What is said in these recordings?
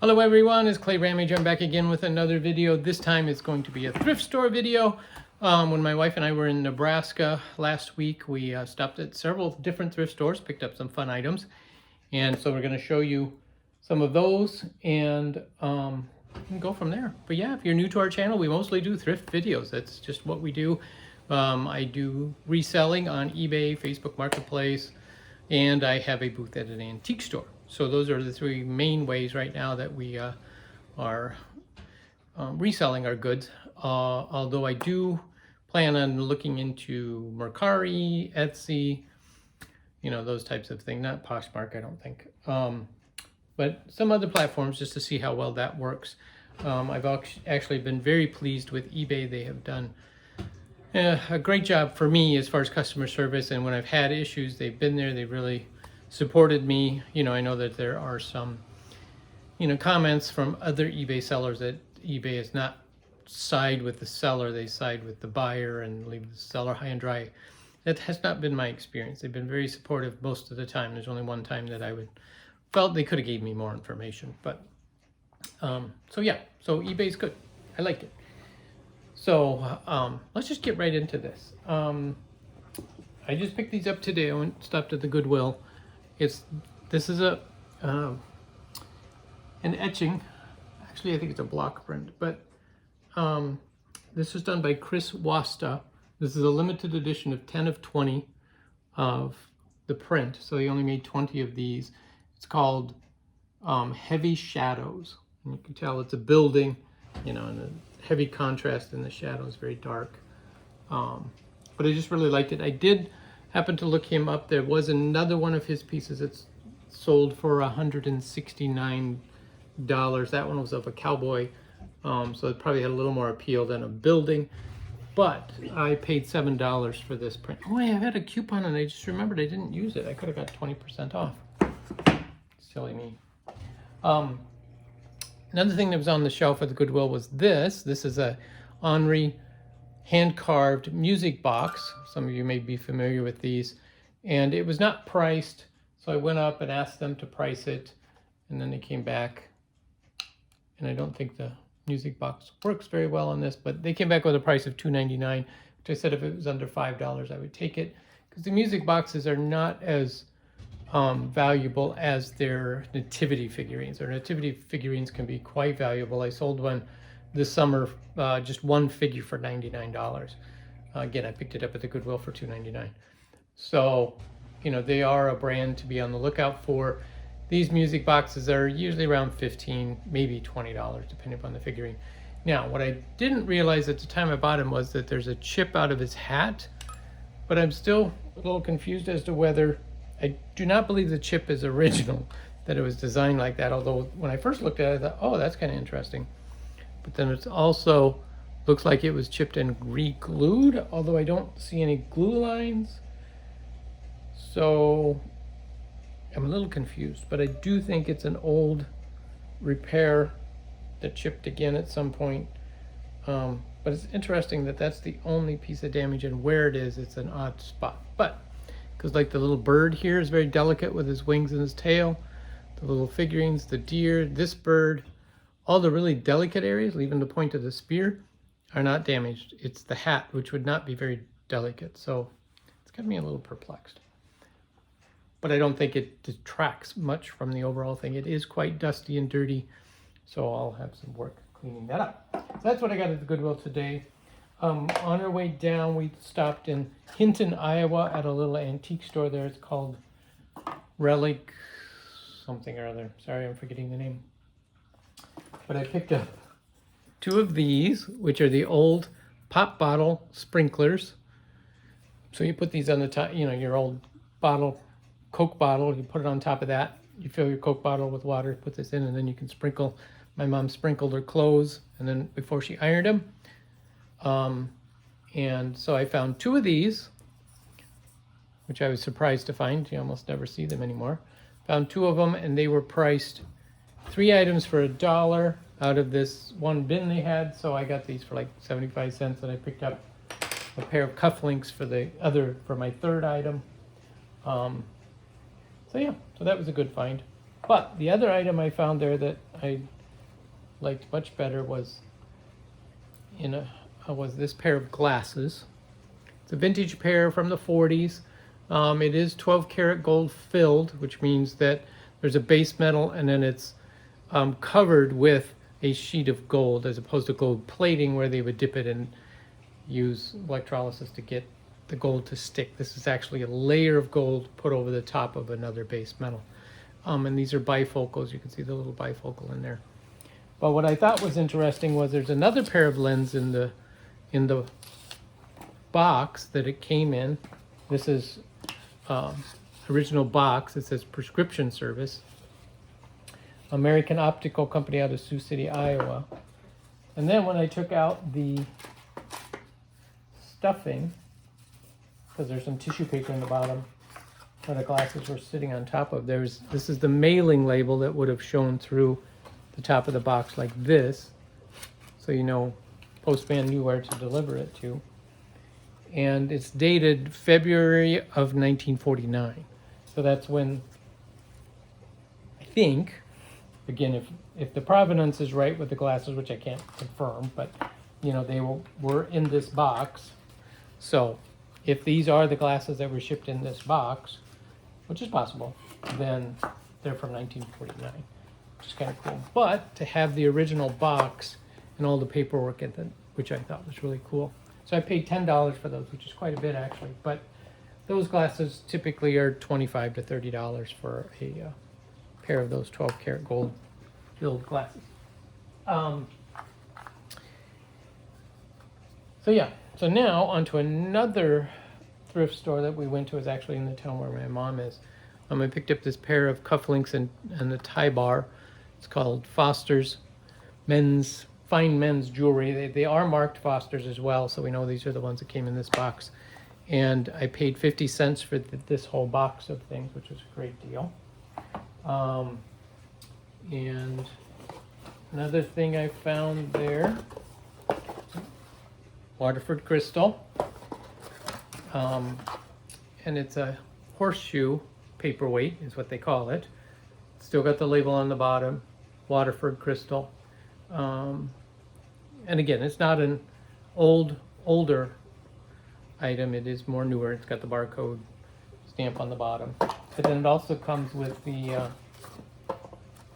Hello everyone, it's clayrammage. I'm back again with another video. This time it's going to be a thrift store video. When my wife and I were in Nebraska last week, we stopped at several different thrift stores, picked up some fun items. And so we're going to show you some of those and we can go from there. But yeah, if you're new to our channel, we mostly do thrift videos. That's just what we do. I do reselling on eBay, Facebook Marketplace, and I have a booth at an antique store. So those are the three main ways right now that we are reselling our goods. Although I do plan on looking into Mercari, Etsy, you know, those types of things. Not Poshmark, I don't think. But some other platforms just to see how well that works. I've actually been very pleased with eBay. They have done a great job for me as far as customer service. And when I've had issues, they've been there. They really supported me. You know, I know that there are some, you know, comments from other eBay sellers that eBay is not side with the seller, they side with the buyer and leave the seller high and dry. That has not been my experience. They've been very supportive most of the time. There's only one time that I felt they could have gave me more information, but so yeah, so eBay's good. I liked it. So let's just get right into this. I just picked these up today. I stopped at the Goodwill. This is an etching. Actually, I think it's a block print, but this was done by Chris Wasta. This is a limited edition of 10 of 20 of the print. So he only made 20 of these. It's called Heavy Shadows. And you can tell it's a building, you know, and a heavy contrast in the shadows, very dark. But I just really liked it. I did happen to look him up. There was another one of his pieces that's sold for $169. That one was of a cowboy, so it probably had a little more appeal than a building. But I paid $7 for this print. Oh, I had a coupon and I just remembered I didn't use it. I could have got 20% off. Silly me. Another thing that was on the shelf at the Goodwill was this. This is a Henri hand-carved music box. Some of you may be familiar with these. And it was not priced, so I went up and asked them to price it, and then they came back. And I don't think the music box works very well on this, but they came back with a price of $2.99, which I said if it was under $5, I would take it, because the music boxes are not as valuable as their nativity figurines. Their nativity figurines can be quite valuable. I sold one this summer, just one figure for $99. Again, I picked it up at the Goodwill for $2.99. So, you know, they are a brand to be on the lookout for. These music boxes are usually around $15, maybe $20, depending upon the figurine. Now, what I didn't realize at the time I bought him was that there's a chip out of his hat, but I'm still a little confused as to whether, I do not believe the chip is original, that it was designed like that. Although when I first looked at it, I thought, oh, that's kind of interesting. But then it also looks like it was chipped and re-glued, although I don't see any glue lines. So I'm a little confused, but I do think it's an old repair that chipped again at some point. But it's interesting that that's the only piece of damage, and where it is, it's an odd spot. But because like the little bird here is very delicate with his wings and his tail, the little figurines, the deer, this bird, all the really delicate areas, even the point of the spear, are not damaged. It's the hat, which would not be very delicate. So it's got me a little perplexed. But I don't think it detracts much from the overall thing. It is quite dusty and dirty, so I'll have some work cleaning that up. So that's what I got at the Goodwill today. On our way down, we stopped in Hinton, Iowa at a little antique store there. It's called Relic Something or other. Sorry, I'm forgetting the name. But I picked up two of these, which are the old pop bottle sprinklers. So you put these on the top, you know, your old bottle, Coke bottle, you put it on top of that. You fill your Coke bottle with water, put this in, and then you can sprinkle. My mom sprinkled her clothes, and then before she ironed them. And so I found two of these, which I was surprised to find. You almost never see them anymore. Found two of them, and they were priced 3 items for $1 out of this one bin they had. So I got these for like 75 cents, and I picked up a pair of cufflinks for my third item. So yeah, so that was a good find. But the other item I found there that I liked much better was was this pair of glasses. It's a vintage pair from the 40s. It is 12 karat gold filled, which means that there's a base metal and then it's covered with a sheet of gold, as opposed to gold plating where they would dip it and use electrolysis to get the gold to stick. This is actually a layer of gold put over the top of another base metal. And these are bifocals. You can see the little bifocal in there. But what I thought was interesting was there's another pair of lens in the box that it came in. This is original box. It says prescription service. American Optical Company out of Sioux City, Iowa. And then when I took out the stuffing, because there's some tissue paper in the bottom where the glasses were sitting on top of, this is the mailing label that would have shown through the top of the box like this, so you know postman knew where to deliver it to. And it's dated February of 1949. So that's when, I think, again, if the provenance is right with the glasses, which I can't confirm, but you know, they were in this box. So if these are the glasses that were shipped in this box, which is possible, then they're from 1949, which is kind of cool. But to have the original box and all the paperwork in it, which I thought was really cool. So I paid $10 for those, which is quite a bit actually. But those glasses typically are $25 to $30 for a pair of those 12 karat gold filled glasses. So yeah, so now onto another thrift store that we went to. Is actually in the town where my mom is. I picked up this pair of cufflinks and a tie bar. It's called Foster's fine men's jewelry. They are marked Foster's as well, so we know these are the ones that came in this box. And I paid 50 cents for this whole box of things, which was a great deal. And another thing I found there, Waterford crystal. And it's a horseshoe paperweight is what they call it. Still got the label on the bottom, Waterford crystal. And again, it's not an older item. It is more newer. It's got the barcode stamp on the bottom. But then it also comes with the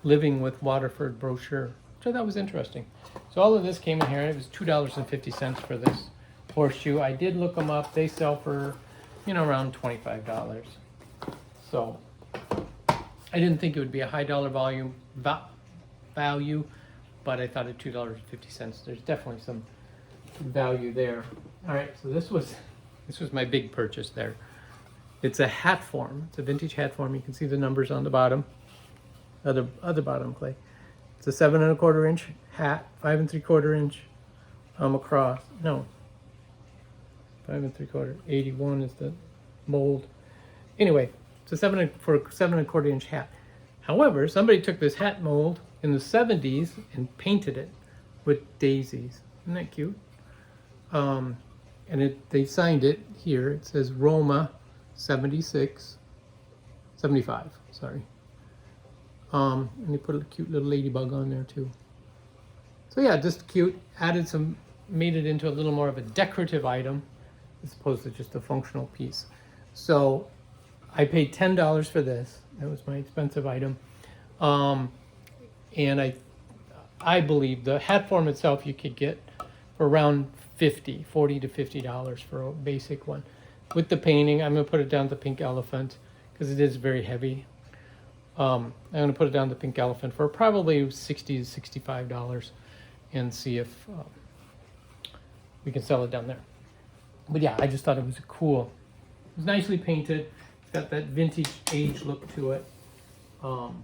Living with Waterford brochure, which I thought was interesting. So all of this came in here. It was $2.50 for this horseshoe. I did look them up. They sell for, around $25. So I didn't think it would be a high dollar value, but I thought at $2.50, there's definitely some value there. All right, so this was my big purchase there. It's a hat form. It's a vintage hat form. You can see the numbers on the bottom, other bottom clay. It's a 7 1/4 inch hat, 5 3/4 inch across. No, 5 3/4. 81 is the mold. Anyway, it's a 7 1/4 inch hat. However, somebody took this hat mold in the 70s and painted it with daisies. Isn't that cute? And they signed it here. It says Roma 75, sorry. And they put a cute little ladybug on there too. So yeah, just cute. Made it into a little more of a decorative item as opposed to just a functional piece. So I paid $10 for this. That was my expensive item. And I believe the hat form itself you could get for around $40 to $50 for a basic one. With the painting, I'm going to put it down to Pink Elephant because it is very heavy. I'm going to put it down to Pink Elephant for probably $60 to $65 and see if we can sell it down there. But yeah, I just thought it was cool. It was nicely painted. It's got that vintage age look to it. So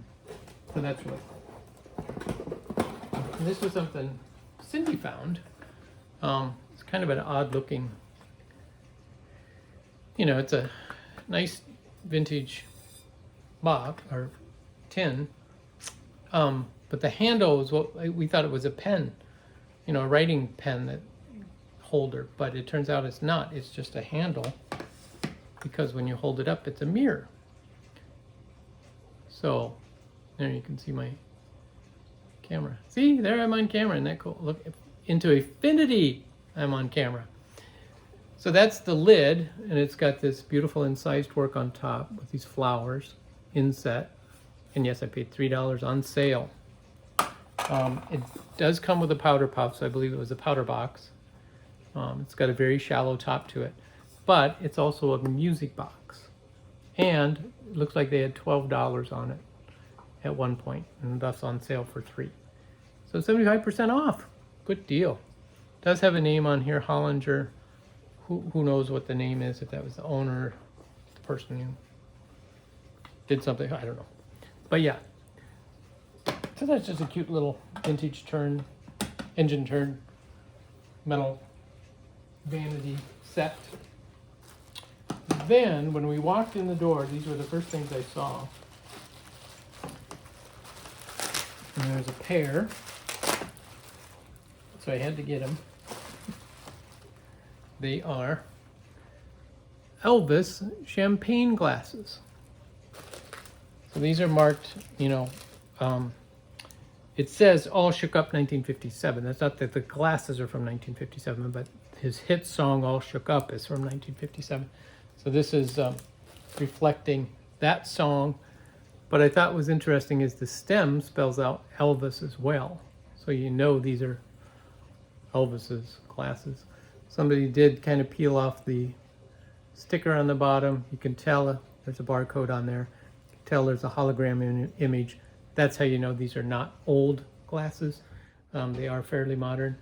that's really cool. And this was something Cindy found. It's kind of an odd looking, it's a nice vintage box or tin. But the handle was what we thought it was a pen, a writing pen holder, but it turns out it's not. It's just a handle because when you hold it up, it's a mirror. So there you can see my camera. See, there I'm on camera. Isn't that cool? Look, into infinity, I'm on camera. So that's the lid, and it's got this beautiful incised work on top with these flowers inset. And yes, I paid $3 on sale. It does come with a powder puff, so I believe it was a powder box. It's got a very shallow top to it, but it's also a music box. And it looks like they had $12 on it at one point, and thus on sale for $3. So 75% off. Good deal. It does have a name on here, Hollinger. Who knows what the name is, if that was the owner, the person who did something, I don't know. But yeah. So that's just a cute little vintage engine turn, metal vanity set. Then, when we walked in the door, these were the first things I saw. And there's a pair. So I had to get them. They are Elvis champagne glasses. So these are marked, you know, it says All Shook Up 1957. That's not that the glasses are from 1957, but his hit song All Shook Up is from 1957. So this is reflecting that song. But I thought was interesting is the stem spells out Elvis as well. So you know these are Elvis's glasses. Somebody did kind of peel off the sticker on the bottom. You can tell there's a barcode on there. You can tell there's a hologram image. That's how you know these are not old glasses. They are fairly modern.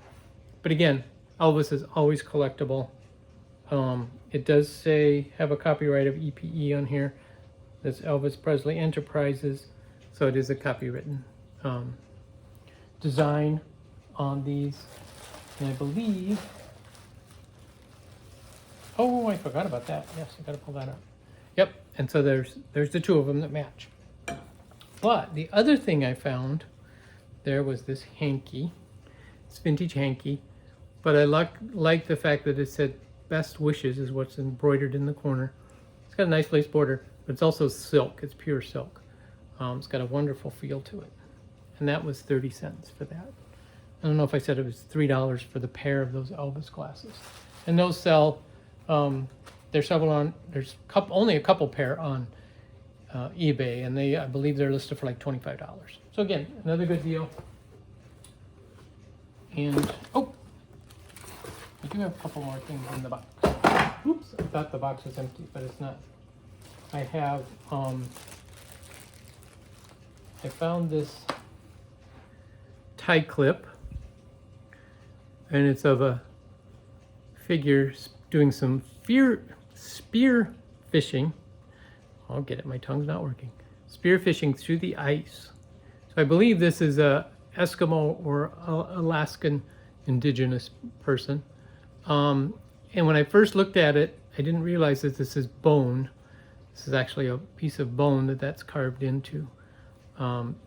But again, Elvis is always collectible. It does say, have a copyright of EPE on here. That's Elvis Presley Enterprises. So it is a copywritten design on these. And I believe, oh, I forgot about that. Yes, I gotta pull that up. Yep, and so there's the two of them that match. But the other thing I found there was this hanky. It's vintage hanky, but I like the fact that it said Best Wishes is what's embroidered in the corner. It's got a nice lace border, but it's also silk. It's pure silk. It's got a wonderful feel to it. And that was 30 cents for that. I don't know if I said it was $3 for the pair of those Elvis glasses. And those sell, there's several on, there's only a couple pair on eBay, and I believe they're listed for like $25. So again, another good deal. And oh, we do have a couple more things in the box. Oops, I thought the box was empty, but it's not. I have I found this tie clip, and it's of a figure doing some spear fishing. I'll get it, my tongue's not working. Spear fishing through the ice. So I believe this is a Eskimo or Alaskan indigenous person. And when I first looked at it, I didn't realize that this is bone. This is actually a piece of bone that's carved into.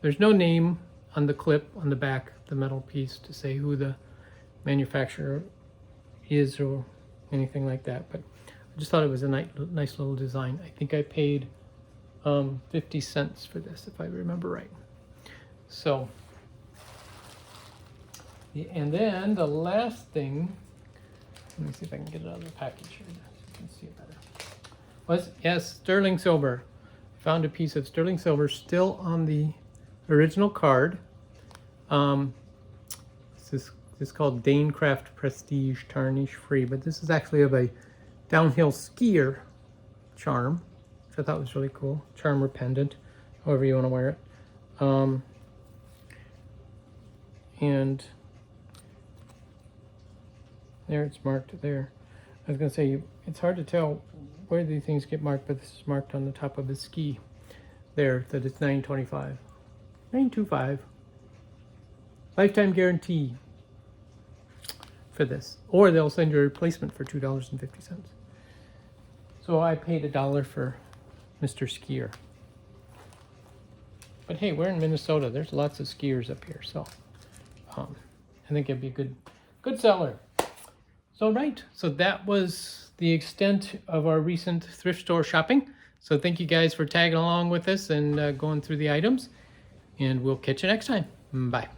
There's no name on the clip on the back, the metal piece, to say who the manufacturer is or anything like that. But I just thought it was a nice little design. I think I paid 50 cents for this, if I remember right. So, and then the last thing, let me see if I can get it out of the package here so you can see it better. Was, yes, sterling silver. I found a piece of sterling silver still on the original card. This is called Danecraft Prestige Tarnish Free, but this is actually of a downhill skier charm, which I thought was really cool. Charm or pendant, however you want to wear it. And there it's marked there. I was going to say, it's hard to tell where these things get marked, but this is marked on the top of his ski there that it's $9.25. $9.25. Lifetime guarantee for this. Or they'll send you a replacement for $2.50. So I paid $1 for Mr. Skier. But hey, we're in Minnesota. There's lots of skiers up here, so I think it'd be a good seller. So so that was the extent of our recent thrift store shopping. So thank you guys for tagging along with us and going through the items. And we'll catch you next time. Bye.